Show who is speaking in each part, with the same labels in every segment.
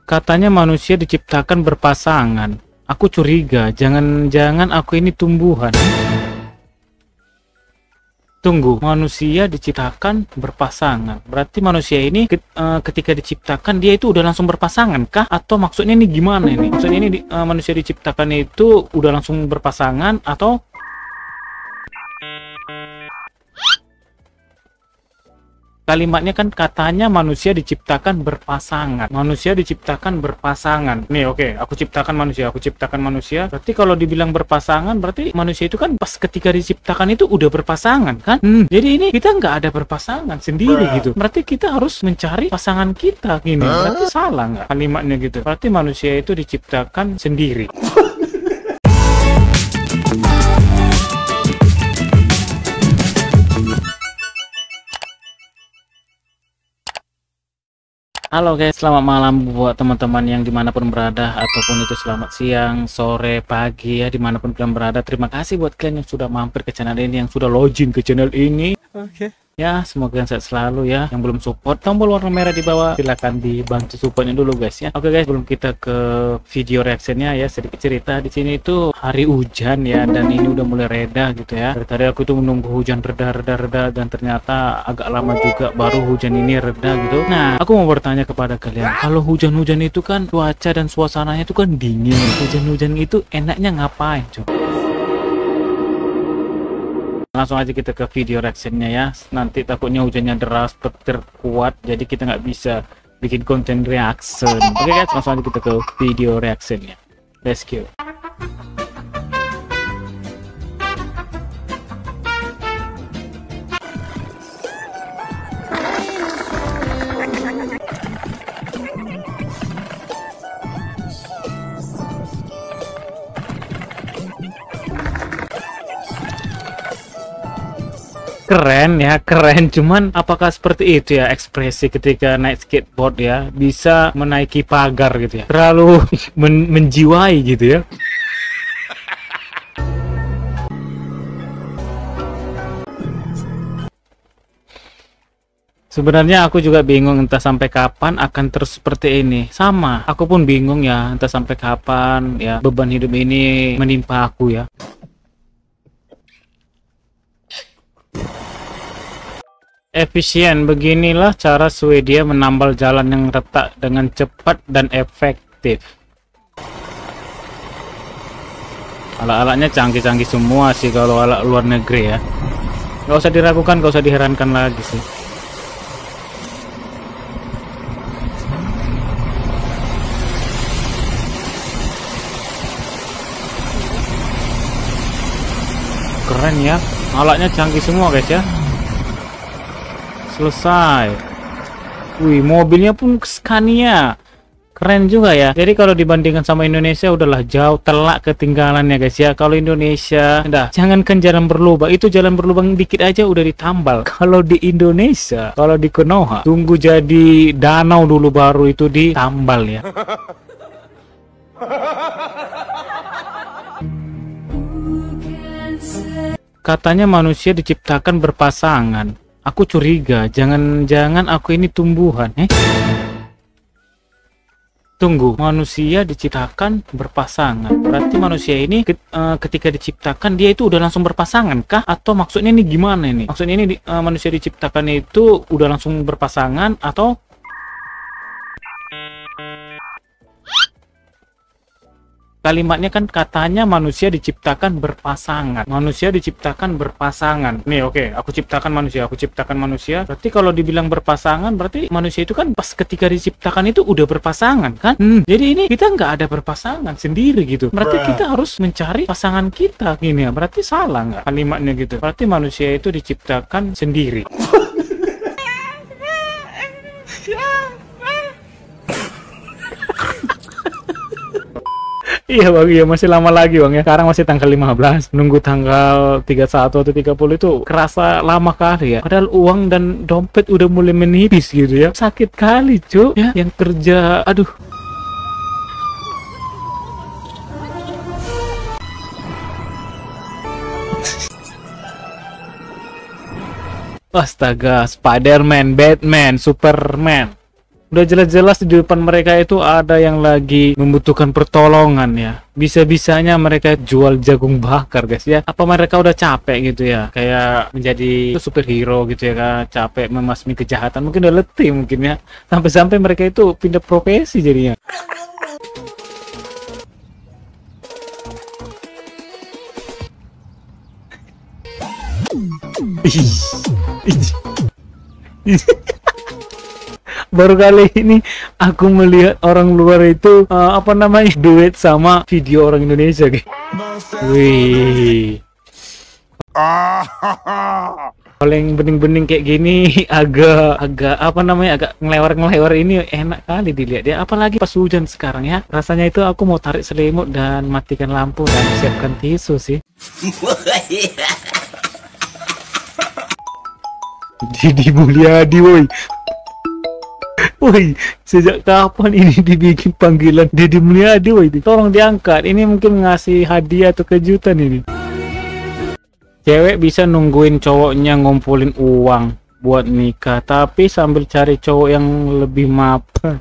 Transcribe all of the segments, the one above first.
Speaker 1: Katanya manusia diciptakan berpasangan. Aku curiga, jangan-jangan aku ini tumbuhan. Tunggu, manusia diciptakan berpasangan. Berarti manusia ini ketika diciptakan dia itu udah langsung berpasangan kah? Atau maksudnya ini gimana ini? Maksudnya ini manusia diciptakan itu udah langsung berpasangan atau kalimatnya kan katanya manusia diciptakan berpasangan. Manusia diciptakan berpasangan. Nih oke, aku ciptakan manusia, aku ciptakan manusia. Berarti kalau dibilang berpasangan, berarti manusia itu kan pas ketika diciptakan itu udah berpasangan kan? Jadi ini kita nggak ada berpasangan sendiri gitu. Berarti kita harus mencari pasangan kita gini. Berarti salah nggak kalimatnya gitu? Berarti manusia itu diciptakan sendiri. Halo guys, selamat malam buat teman-teman yang dimanapun berada, ataupun itu selamat siang, sore, pagi ya, dimanapun kalian berada. Terima kasih buat kalian yang sudah mampir ke channel ini, yang sudah login ke channel ini. Oke. Ya, semoga yang sehat selalu ya. Yang belum support, tombol warna merah di bawah, silahkan dibantu supportnya dulu guys ya. Oke guys, belum kita ke video reactionnya ya, sedikit cerita. Di sini itu hari hujan ya, dan ini udah mulai reda gitu ya. Dari tadi aku tuh menunggu hujan reda, dan ternyata agak lama juga baru hujan ini reda gitu. Nah, aku mau bertanya kepada kalian, kalau hujan-hujan itu kan cuaca dan suasananya itu kan dingin. Hujan-hujan itu enaknya ngapain coba? Langsung aja kita ke video reactionnya ya. Nanti takutnya hujannya deras, petir kuat, jadi kita nggak bisa bikin konten reaction. Oke guys, langsung aja kita ke video reactionnya. Let's go. Keren ya, keren. Cuman apakah seperti itu ya ekspresi ketika naik skateboard ya, bisa menaiki pagar gitu ya? Terlalu menjiwai gitu ya. Sebenarnya aku juga bingung entah sampai kapan akan terus seperti ini. Sama, aku pun bingung ya, entah sampai kapan ya beban hidup ini menimpa aku ya. Efisien, beginilah cara Swedia menambal jalan yang retak dengan cepat dan efektif. Alat-alatnya canggih-canggih semua sih kalau alat luar negeri ya. Gak usah diragukan, gak usah diherankan lagi sih. Keren ya, alatnya canggih semua guys ya. Selesai. Wih, mobilnya pun Scania. Keren juga ya. Jadi kalau dibandingkan sama Indonesia udahlah jauh telak ketinggalan ya guys ya. Kalau Indonesia, dah jangankan jalan berlubang, itu jalan berlubang dikit aja udah ditambal. Kalau di Indonesia, kalau di Konoha, tunggu jadi danau dulu baru itu ditambal ya. Katanya manusia diciptakan berpasangan. Aku curiga, jangan-jangan aku ini tumbuhan. Tunggu, manusia diciptakan berpasangan. Berarti manusia ini ketika diciptakan dia itu udah langsung berpasangan kah? Atau maksudnya ini gimana ini? Maksudnya ini manusia diciptakan itu udah langsung berpasangan atau kalimatnya kan katanya manusia diciptakan berpasangan. Manusia diciptakan berpasangan. Nih oke, aku ciptakan manusia, aku ciptakan manusia. Berarti kalau dibilang berpasangan, berarti manusia itu kan pas ketika diciptakan itu udah berpasangan kan? Jadi ini kita nggak ada berpasangan sendiri gitu. Berarti kita harus mencari pasangan kita gini ya. Berarti salah nggak kalimatnya gitu? Berarti manusia itu diciptakan sendiri. Iya bang, iya masih lama lagi bang ya. Sekarang masih tanggal 15. Nunggu tanggal 31 atau 30 itu kerasa lama kali ya. Padahal uang dan dompet udah mulai menipis gitu ya. Sakit kali cuy ya. Yang kerja, aduh. Astaga, Spider-Man, Batman, Superman. Udah jelas-jelas di depan mereka itu ada yang lagi membutuhkan pertolongan ya. Bisa-bisanya mereka jual jagung bakar guys ya. Apa mereka udah capek gitu ya? Kayak menjadi superhero gitu ya kan. Capek memasmi kejahatan. Mungkin udah letih mungkin ya. Sampai-sampai mereka itu pindah profesi jadinya. Baru kali ini aku melihat orang luar itu apa namanya duet sama video orang Indonesia guys. Wih. Kalau yang bening-bening kayak gini agak apa namanya agak ngelewar ini enak kali dilihat ya, apalagi pas hujan sekarang ya. Rasanya itu aku mau tarik selimut dan matikan lampu dan siapkan tisu sih. Deddy Mulyadi woi. Woi, sejak kapan ini dibikin panggilan Deddy Mulyadi woi? Tolong diangkat. Ini mungkin ngasih hadiah atau kejutan ini. Cewek bisa nungguin cowoknya ngumpulin uang buat nikah, tapi sambil cari cowok yang lebih mapan.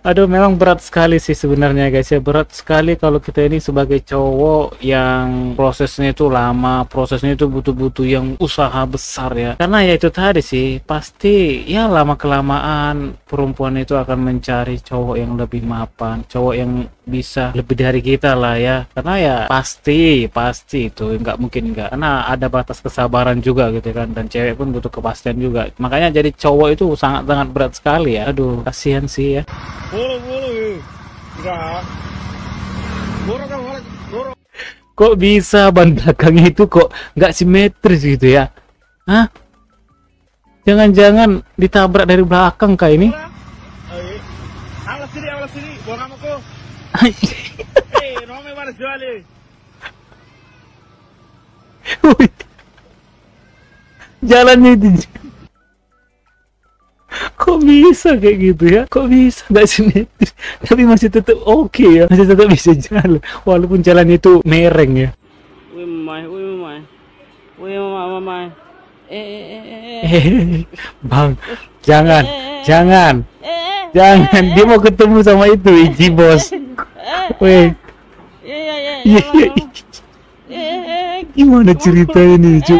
Speaker 1: Aduh, memang berat sekali sih sebenarnya guys ya. Berat sekali kalau kita ini sebagai cowok yang prosesnya itu lama, prosesnya itu butuh yang usaha besar ya. Karena ya itu tadi sih, pasti ya lama kelamaan perempuan itu akan mencari cowok yang lebih mapan, cowok yang bisa lebih dari kita lah ya. Karena ya pasti itu nggak mungkin enggak, karena ada batas kesabaran juga gitu kan, dan cewek pun butuh kepastian juga. Makanya jadi cowok itu sangat berat sekali ya. Aduh, kasihan sih ya. Kok bisa ban belakangnya itu kok nggak simetris gitu ya? Hah? Jangan-jangan ditabrak dari belakang kah ini? Jalannya itu kok bisa kayak gitu ya? Kok bisa nggak simetris tapi masih tetap oke ya, masih tetap bisa jalan walaupun jalannya itu mereng ya. Bang, jangan dia mau ketemu sama itu Iji bos. Weh, gimana ceritanya nih cu?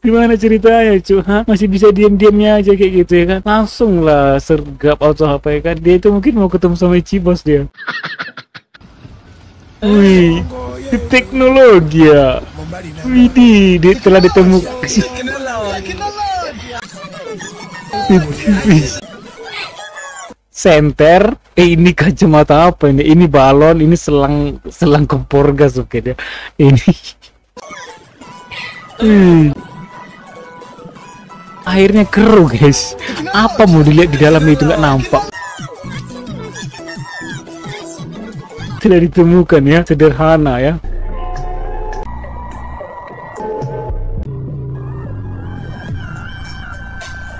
Speaker 1: Gimana ceritanya cu? Masih bisa diam-diamnya aja kayak gitu ya kan? Langsung lah sergap auto HP kan? Dia itu mungkin mau ketemu sama Ichi bos dia. Wih, teknologi ya. Widih, dia telah ditemukan. Senter, ini kacamata apa ini? Ini balon, ini selang kompor gas oke dia. Ini. Airnya keruh guys. Apa mau dilihat di dalam itu nggak nampak. Tidak ditemukan ya, sederhana ya.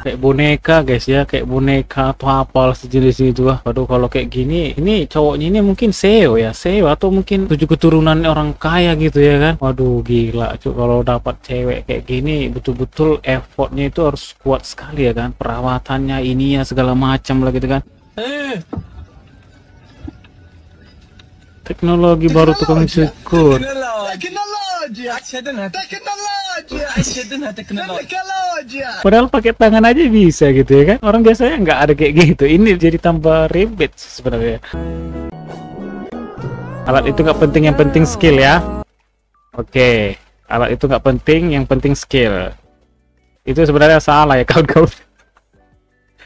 Speaker 1: Kayak boneka guys ya, kayak boneka atau apa sejenis itu. Waduh, kalau kayak gini, ini cowoknya ini mungkin CEO ya, CEO atau mungkin 7 keturunan orang kaya gitu ya kan. Waduh, gila cuy, kalau dapat cewek kayak gini betul-betul effortnya itu harus kuat sekali ya kan, perawatannya ini ya segala macam lah gitu kan. Teknologi baru tukang cukur. Padahal pakai tangan aja bisa gitu ya kan. Orang biasanya nggak ada kayak gitu. Ini jadi tambah ribet sebenarnya. Alat itu nggak penting, yang penting skill ya. Oke, alat itu nggak penting, yang penting skill. Itu sebenarnya salah ya kawan-kawan.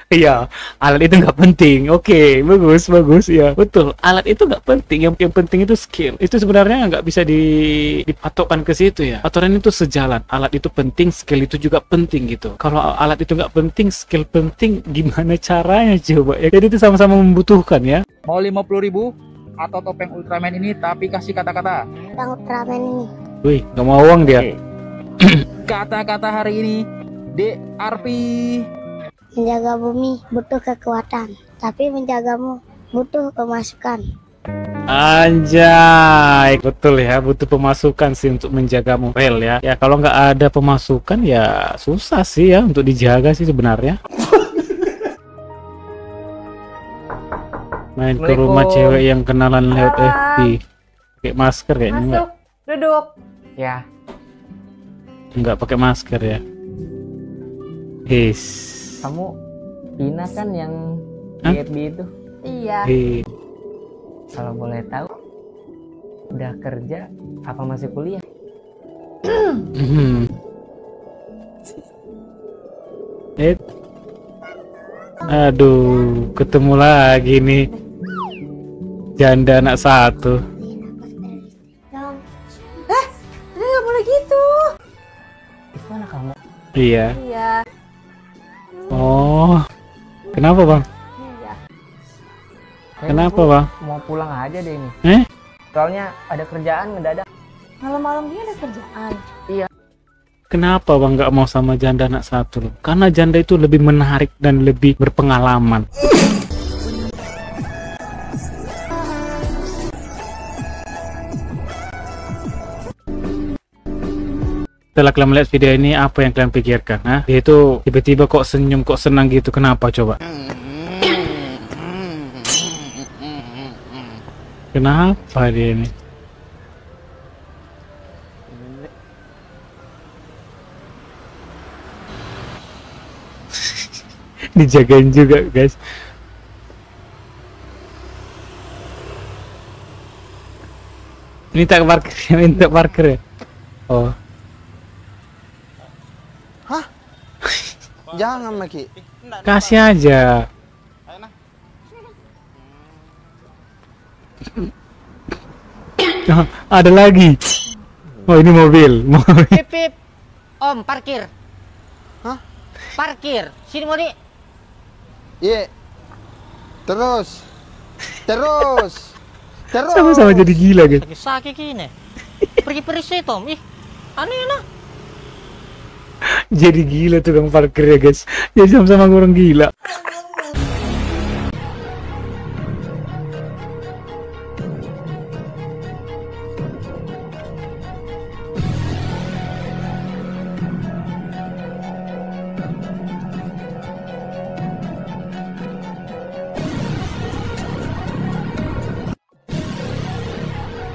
Speaker 1: Iya, alat itu nggak penting. Oke, bagus ya, betul. Alat itu nggak penting, yang penting itu skill. Itu sebenarnya nggak bisa dipatokkan ke situ ya. Aturan itu sejalan. Alat itu penting, skill itu juga penting gitu. Kalau alat itu nggak penting, skill penting, gimana caranya coba ya? Jadi itu sama-sama membutuhkan ya.
Speaker 2: Mau 50.000 atau topeng Ultraman ini, tapi kasih kata-kata.
Speaker 3: Topeng Ultraman ini.
Speaker 2: Wih,
Speaker 1: nggak mau uang dia.
Speaker 2: Kata-kata hari ini, DRP.
Speaker 3: Menjaga bumi butuh kekuatan, tapi menjagamu butuh pemasukan.
Speaker 1: Anjay, betul ya, butuh pemasukan sih untuk menjaga mobil ya. Ya kalau nggak ada pemasukan ya susah sih ya untuk dijaga sih sebenarnya. Main ke rumah cewek yang kenalan lewat FB, pakai masker kayaknya.
Speaker 3: Masuk,
Speaker 1: Enggak?
Speaker 3: duduk.
Speaker 2: Ya,
Speaker 1: Nggak pakai masker ya. His.
Speaker 4: Kamu Ina kan yang
Speaker 1: Hah?
Speaker 4: di FB itu?
Speaker 3: Iya.
Speaker 1: His.
Speaker 4: Kalau boleh tahu, udah kerja apa masih kuliah?
Speaker 1: Mhm. Aduh, ketemu lagi nih janda anak satu.
Speaker 3: Ini nggak boleh gitu.
Speaker 4: Itu anak kamu?
Speaker 1: Iya.
Speaker 3: Iya.
Speaker 1: Oh, kenapa bang?
Speaker 3: Iya.
Speaker 4: Kayaknya
Speaker 1: Kenapa
Speaker 4: aku
Speaker 1: bang?
Speaker 4: mau pulang aja deh ini.
Speaker 1: Eh?
Speaker 4: Soalnya ada kerjaan mendadak.
Speaker 3: Malam-malam dia ada kerjaan.
Speaker 1: Kenapa bang nggak mau sama janda anak satu loh? Karena janda itu lebih menarik dan lebih berpengalaman. Setelah kalian melihat video ini, apa yang kalian pikirkan? Hah? Dia itu tiba-tiba kok senyum, kok senang gitu. Kenapa coba? Kenapa dia ini? Dijagain juga guys. Minta parkir, minta parkir ya. Oh,
Speaker 5: Jangan Maki.
Speaker 1: kasih aja. Oh, ada lagi. Oh, ini mobil.
Speaker 6: Pip, pip. Om, parkir.
Speaker 5: Hah?
Speaker 6: Parkir. Sini mau di.
Speaker 5: Iya. Terus. Terus. Terus.
Speaker 1: Sama-sama jadi gila guys.
Speaker 6: Lagi sakit gini. Pergi-pergi sih, Tom. Ih, aneh lah.
Speaker 1: Jadi gila tukang parkir ya guys. Jadi sama-sama orang gila.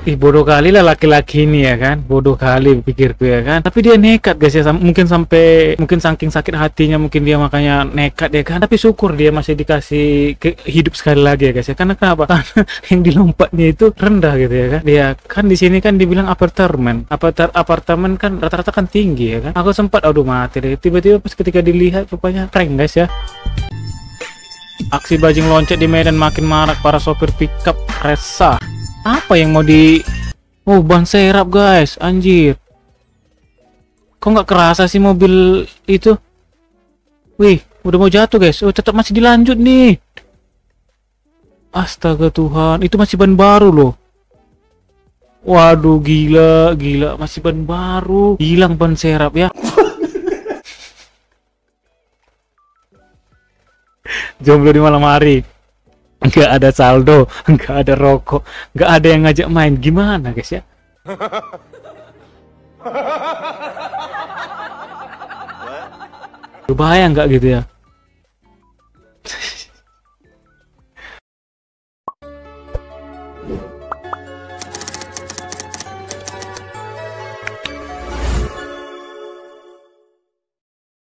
Speaker 1: Ih, bodoh kali lah laki-laki ini ya kan, bodoh kali pikirku ya kan. Tapi dia nekat guys ya, mungkin saking sakit hatinya mungkin dia makanya nekat ya kan. Tapi syukur dia masih dikasih hidup sekali lagi ya guys ya. Karena kenapa? Karena yang dilompatnya itu rendah gitu ya kan. Dia kan di sini kan dibilang apartemen kan rata-rata kan tinggi ya kan. Aku sempat aduh mati deh. Tiba-tiba pas ketika dilihat rupanya prank guys ya. Aksi bajing loncat di Medan makin marak, para sopir pickup resah. Apa yang mau di... Oh, ban serap guys, anjir. Kok nggak kerasa sih mobil itu? Wih, udah mau jatuh guys. Oh, tetap masih dilanjut nih. Astaga Tuhan, itu masih ban baru loh. Waduh, gila, gila, masih ban baru. Hilang ban serap ya. Jomblo di malam hari. Nggak ada saldo, nggak ada rokok, nggak ada yang ngajak main. Gimana guys ya? Lu bayang nggak gitu ya?